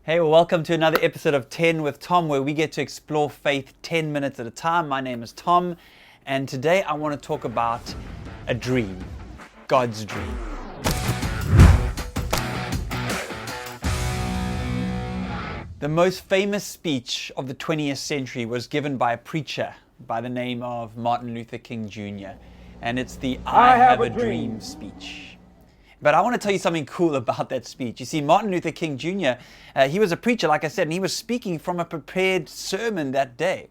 Hey, well, welcome to another episode of 10 with Tom, where we get to explore faith 10 minutes at a time. My name is Tom, and today I want to talk about a dream, God's dream. The most famous speech of the 20th century was given by a preacher by the name of Martin Luther King Jr., and it's the I have a dream speech. But I want to tell you something cool about that speech. You see, Martin Luther King Jr., he was a preacher, like I said, and he was speaking from a prepared sermon that day.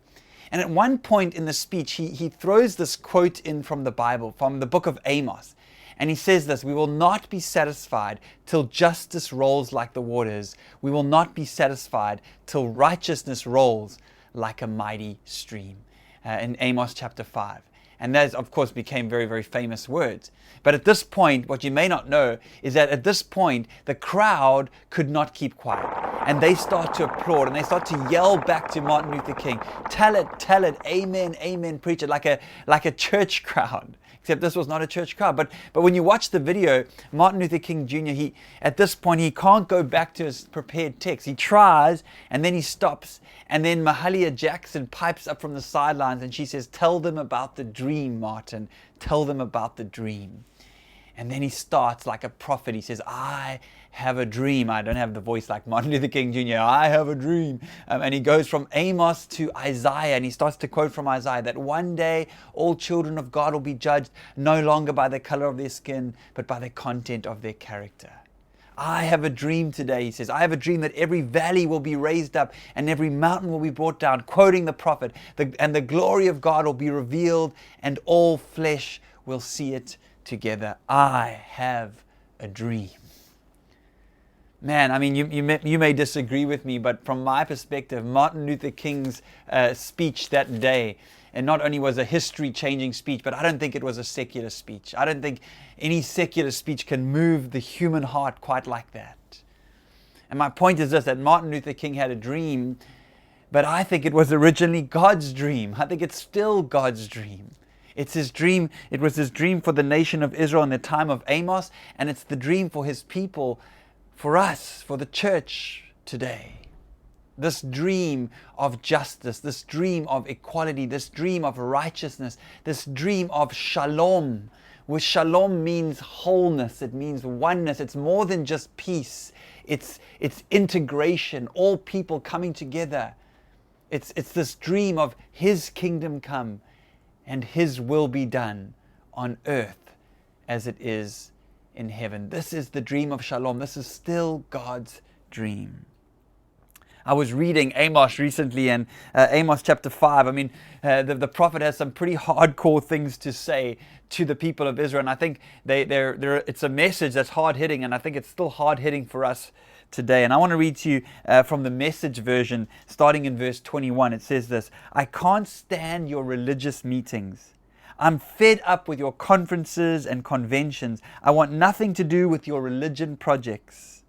And at one point in the speech, he throws this quote in from the Bible, from the book of Amos. And he says this: "We will not be satisfied till justice rolls like the waters. We will not be satisfied till righteousness rolls like a mighty stream." In Amos chapter 5. And that, of course, became very, very famous words. But at this point, what you may not know is that at this point, the crowd could not keep quiet. And they start to applaud and they start to yell back to Martin Luther King, tell it, amen, amen, preach it," like a church crowd. Except this was not a church crowd. But when you watch the video, Martin Luther King Jr., at this point, he can't go back to his prepared text. He tries, and then he stops. And then Mahalia Jackson pipes up from the sidelines, and she says, "Tell them about the dream, Martin. Tell them about the dream." And then he starts like a prophet. He says, "I have a dream." I don't have the voice like Martin Luther King Jr. "I have a dream." And he goes from Amos to Isaiah, and he starts to quote from Isaiah that one day all children of God will be judged no longer by the color of their skin, but by the content of their character. "I have a dream today," he says. "I have a dream that every valley will be raised up and every mountain will be brought down," quoting the prophet, "and the glory of God will be revealed and all flesh will see it together. I have a dream." Man, I mean, you may disagree with me, but from my perspective, Martin Luther King's speech that day, and not only was a history-changing speech, but I don't think it was a secular speech. I don't think any secular speech can move the human heart quite like that. And my point is this, that Martin Luther King had a dream, but I think it was originally God's dream. I think it's still God's dream. It's his dream. It was his dream for the nation of Israel in the time of Amos, and it's the dream for his people, for us, for the church today. This dream of justice, this dream of equality, this dream of righteousness, this dream of shalom, which shalom means wholeness, it means oneness. It's more than just peace. It's integration, all people coming together. It's this dream of his kingdom come and his will be done on earth as it is in heaven. This is the dream of shalom. This is still God's dream. I was reading Amos recently, and Amos chapter 5, I mean, the prophet has some pretty hardcore things to say to the people of Israel, and I think it's a message that's hard-hitting, and I think it's still hard-hitting for us today. And I want to read to you from the Message version, starting in verse 21. It says this: "I can't stand your religious meetings. I'm fed up with your conferences and conventions. I want nothing to do with your religion projects,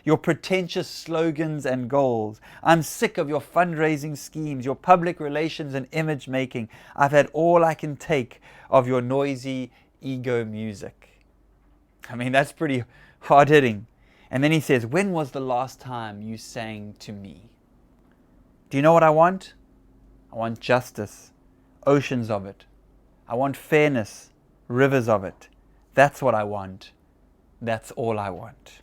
your pretentious slogans and goals. I'm sick of your fundraising schemes, your public relations and image making. I've had all I can take of your noisy ego music." I mean, that's pretty hard-hitting. And then he says, "When was the last time you sang to me?" Do you know what I want? I want justice, oceans of it. I want fairness, rivers of it. That's what I want. That's all I want.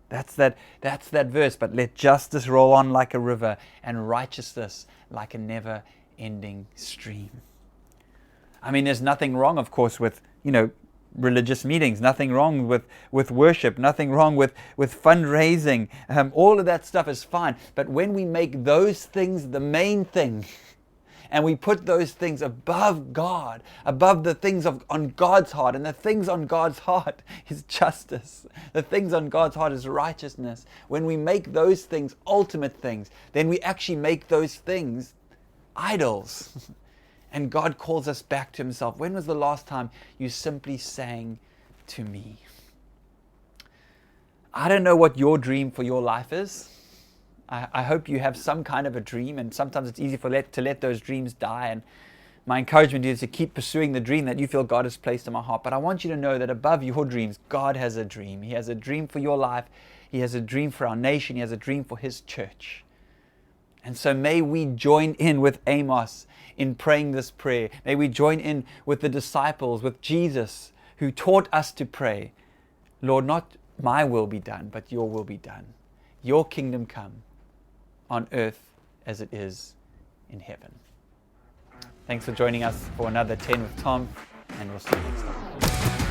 That's that verse. "But let justice roll on like a river and righteousness like a never-ending stream." I mean, there's nothing wrong, of course, with, religious meetings, nothing wrong with worship, nothing wrong with fundraising. All of that stuff is fine. But when we make those things the main thing, and we put those things above God, above the things on God's heart, and the things on God's heart is justice. The things on God's heart is righteousness. When we make those things ultimate things, then we actually make those things idols. And God calls us back to himself. When was the last time you simply sang to me? I don't know what your dream for your life is. I hope you have some kind of a dream, and sometimes it's easy to let those dreams die. And my encouragement is to keep pursuing the dream that you feel God has placed in my heart. But I want you to know that above your dreams, God has a dream. He has a dream for your life. He has a dream for our nation. He has a dream for His church. And so may we join in with Amos in praying this prayer. May we join in with the disciples, with Jesus, who taught us to pray, Lord, not my will be done, but your will be done. Your kingdom come on earth as it is in heaven. Thanks for joining us for another 10 with Tom, and we'll see you next time.